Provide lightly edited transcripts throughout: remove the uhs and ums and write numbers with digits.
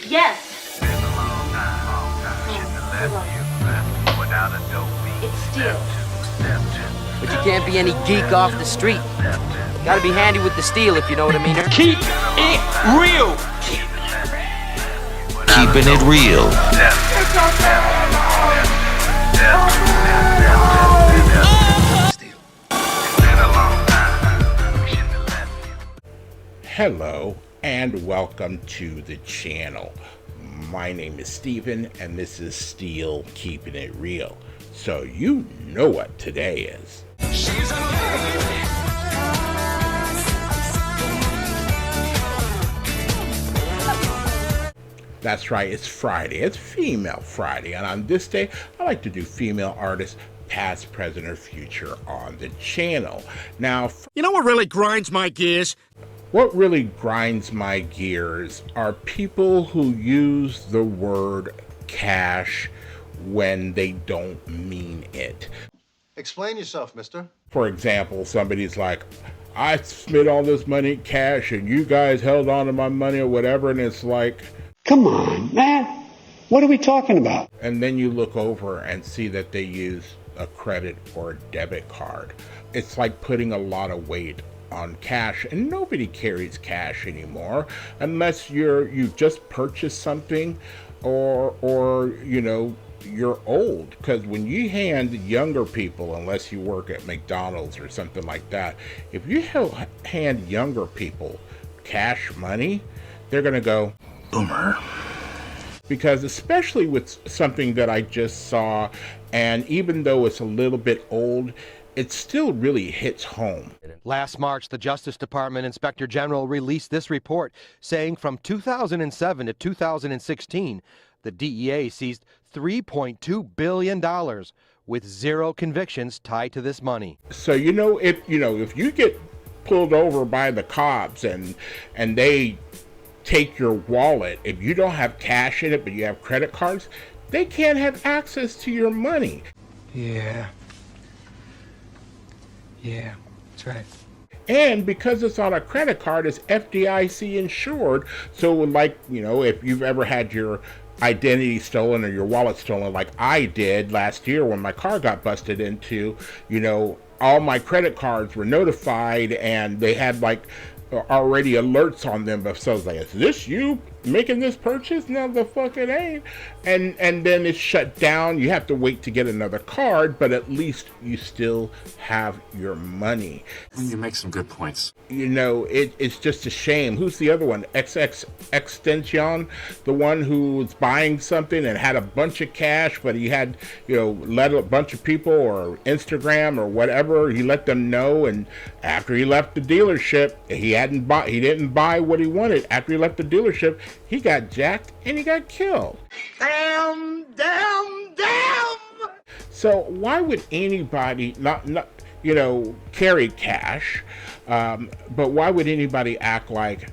Yes. It's steel. But you can't be any geek off the street. Gotta be handy with the steel, if you know what I mean. Keep it real. Keeping it real. Hello and welcome to the channel. My name is Steven and this is Steel Keeping It Real. So you know what today is. That's right, it's Friday. It's Female Friday, and on this day, I like to do female artists, past, present, or future on the channel. Now, You know what really grinds my gears? what really grinds my gears are people who use the word cash when they don't mean it. Explain yourself, mister. For example, somebody's like, I spent all this money in cash and you guys held on to my money or whatever, and it's like, come on, man. What are we talking about? and then you look over and see that they use a credit or a debit card. It's like putting a lot of weight on cash, and nobody carries cash anymore unless you just purchased something or you know, you're old. Because when you hand younger people, unless you work at McDonald's or something like that, if you hand younger people cash money, they're gonna go boomer. Because especially with something that I just saw, and even though it's a little bit old, it still really hits home. Last March, the Justice Department Inspector General released this report saying from 2007 to 2016, the DEA seized $3.2 billion with 0 convictions tied to this money. So if you get pulled over by the cops and they take your wallet, if you don't have cash in it but you have credit cards, they can't have access to your money. Yeah, that's right. And because it's on a credit card, it's FDIC insured. So like, if you've ever had your identity stolen or your wallet stolen, like I did last year when my car got busted into, all my credit cards were notified and they had like already alerts on them. But so I was like, is this you making this purchase? No, the fuck it ain't. And then it's shut down. You have to wait to get another card, but at least you still have your money. You make some good points. It's just a shame. Who's the other one? XX Extension, the one who was buying something and had a bunch of cash, but he had, let a bunch of people or Instagram or whatever, he let them know, and after he left the dealership, he didn't buy what he wanted. After he left the dealership, he got jacked and he got killed. Damn! So why would anybody not carry cash, but why would anybody act like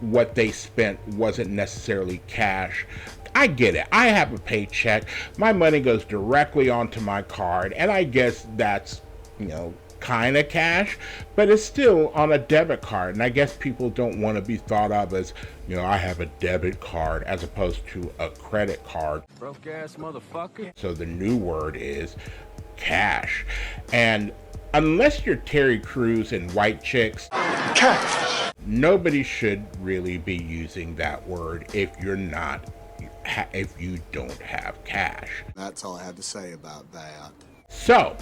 what they spent wasn't necessarily cash? I get it. I have a paycheck. My money goes directly onto my card, and I guess that's, kind of cash, but it's still on a debit card. And I guess people don't want to be thought of as, I have a debit card as opposed to a credit card. Broke ass motherfucker. So the new word is cash. And unless you're Terry Crews and White Chicks, Cash. nobody should really be using that word if if you don't have cash. That's all I had to say about that. So,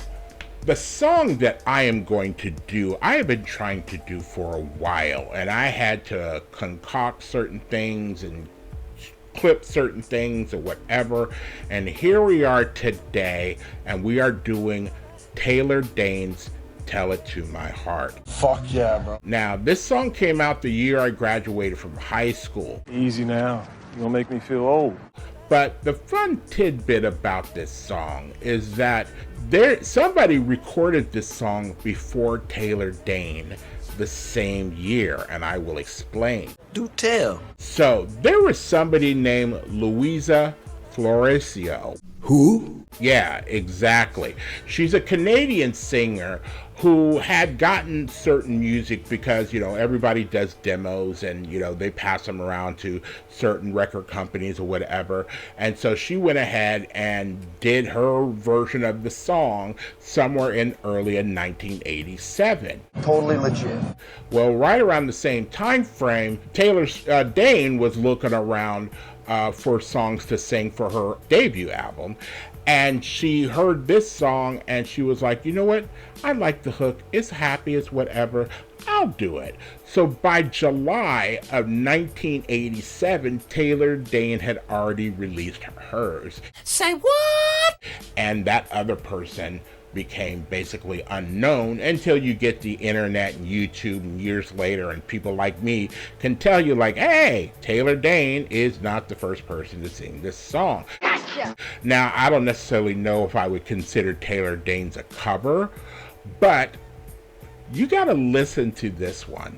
the song that I am going to do, I have been trying to do for a while, and I had to concoct certain things and clip certain things or whatever, and here we are today, and we are doing Taylor Dane's Tell It to My Heart. Fuck yeah, bro. Now, this song came out the year I graduated from high school. Easy now. You're gonna make me feel old. But the fun tidbit about this song is that somebody recorded this song before Taylor Dane the same year, and I will explain. Do tell. So there was somebody named Louisa Florencio. Who? Yeah, exactly. She's a Canadian singer who had gotten certain music because, everybody does demos and, they pass them around to certain record companies or whatever. And so she went ahead and did her version of the song somewhere in early in 1987. Totally legit. Well, right around the same time frame, Dane was looking around for songs to sing for her debut album. And she heard this song and she was like, you know what? I like the hook. It's happy. It's whatever. I'll do it. So by July of 1987, Taylor Dane had already released hers. Say what? And that other person became basically unknown until you get the internet and YouTube and years later, and people like me can tell you like, hey, Taylor Dane is not the first person to sing this song. Gotcha. Now, I don't necessarily know if I would consider Taylor Dane's a cover, but you gotta listen to this one.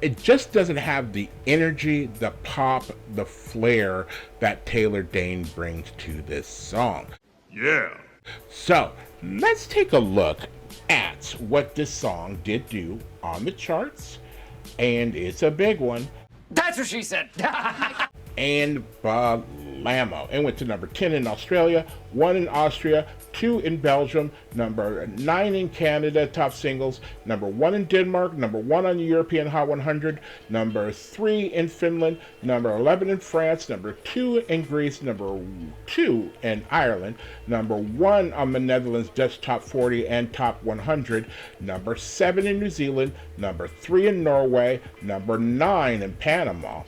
It just doesn't have the energy, the pop, the flair that Taylor Dane brings to this song. Yeah. So, let's take a look at what this song did do on the charts. And it's a big one. That's what she said. And Blammo. It went to number 10 in Australia, 1 in Austria, 2 in Belgium, number 9 in Canada, top singles, number 1 in Denmark, number 1 on the European Hot 100, number 3 in Finland, number 11 in France, number 2 in Greece, number 2 in Ireland, number 1 on the Netherlands Dutch Top 40 and Top 100, number 7 in New Zealand, number 3 in Norway, number 9 in Panama.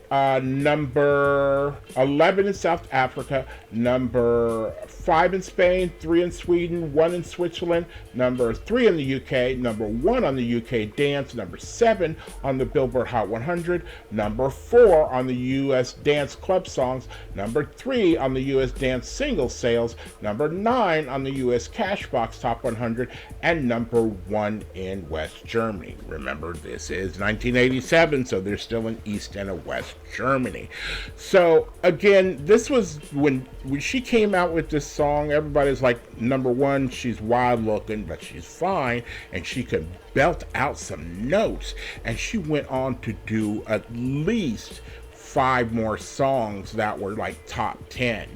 Number 11 in South Africa, number 5 in Spain, 3 in Sweden, 1 in Switzerland, number 3 in the UK, number 1 on the UK Dance, number 7 on the Billboard Hot 100, number 4 on the US Dance Club Songs, number 3 on the US Dance Single Sales, number 9 on the US Cashbox Top 100, and number 1 in West Germany. Remember, this is 1987, so there's still an East and a West Germany. So again, this was when she came out with this song, everybody's like, number 1, she's wild looking, but she's fine, and she could belt out some notes. And she went on to do at least 5 more songs that were like top 10.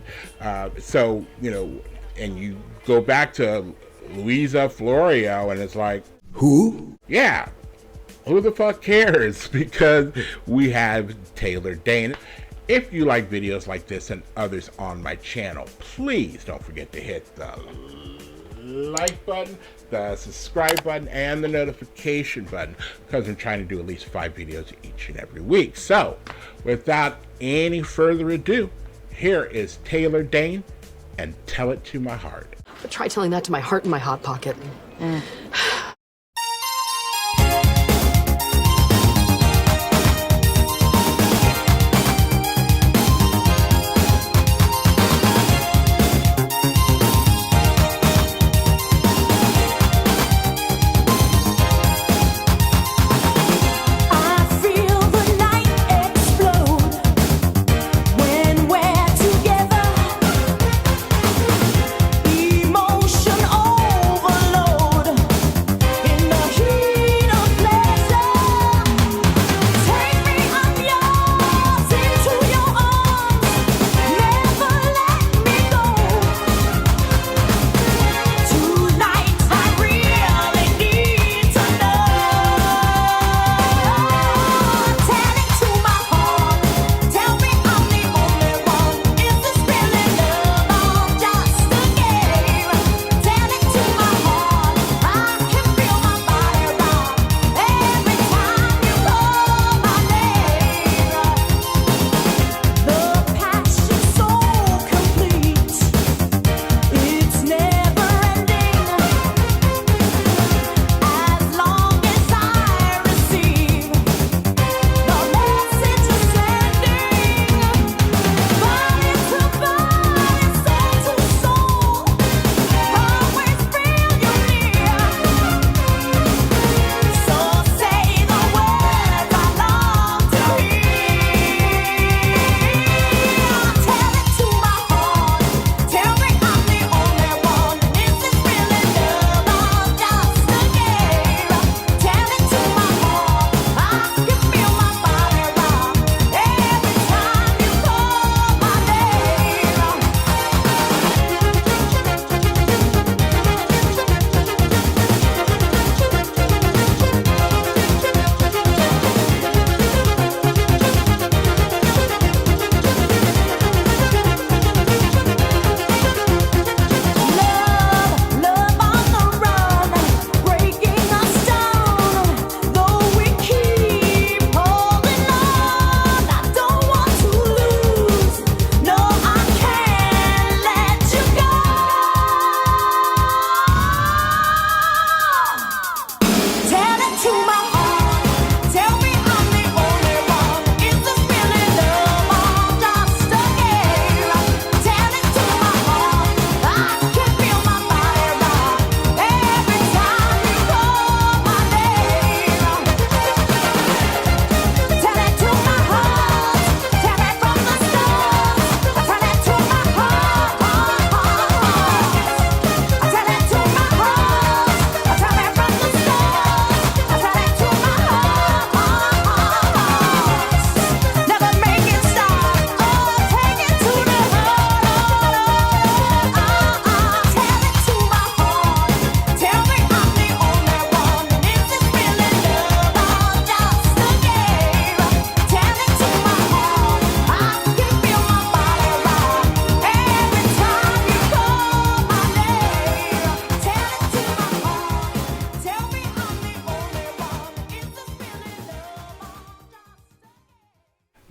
So, and you go back to Luisa Florio, and it's like, who? Yeah. Who the fuck cares? Because we have Taylor Dane. If you like videos like this and others on my channel, please don't forget to hit the like button, the subscribe button, and the notification button, because I'm trying to do at least 5 videos each and every week. So, without any further ado, here is Taylor Dane and Tell It to My Heart. Try telling that to my heart in my hot pocket.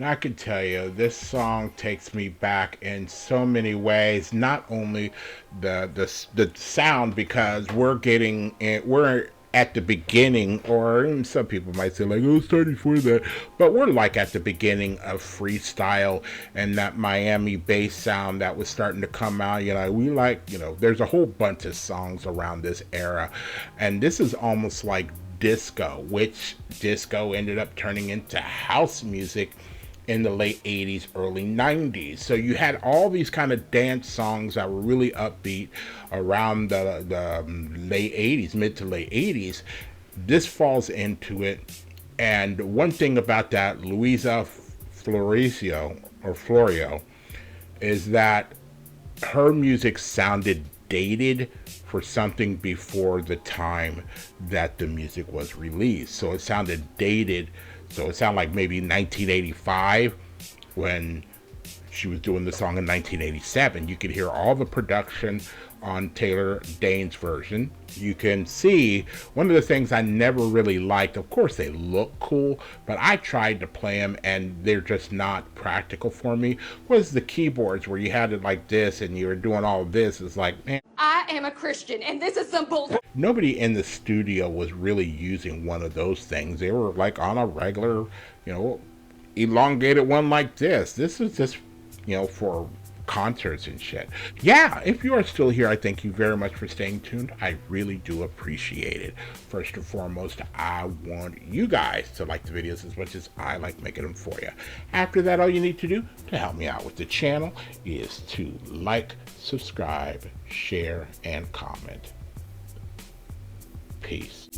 And I can tell you, this song takes me back in so many ways. Not only the sound, because we're at the beginning, or some people might say like, oh, it's starting before that, but we're like at the beginning of freestyle and that Miami bass sound that was starting to come out. There's a whole bunch of songs around this era, and this is almost like disco, which disco ended up turning into house music in the late 80s, early 90s. So you had all these kind of dance songs that were really upbeat around the late 80s, mid to late 80s. This falls into it. And one thing about that, Luisa Florio, is that her music sounded dated for something before the time that the music was released. So it sounded dated. So it sounded like maybe 1985 when she was doing the song in 1987. You could hear all the production on Taylor Dane's version. You can see one of the things I never really liked, of course they look cool, but I tried to play them and they're just not practical for me, was the keyboards where you had it like this and you were doing all of this. It's like, man, I am a Christian and this is some bullshit. Nobody in the studio was really using one of those things. They were like on a regular, elongated one like this. This is just, for concerts and shit. Yeah, if you are still here, I thank you very much for staying tuned. I really do appreciate it. First and foremost, I want you guys to like the videos as much as I like making them for you. After that, all you need to do to help me out with the channel is to like, subscribe, share, and comment. Peace.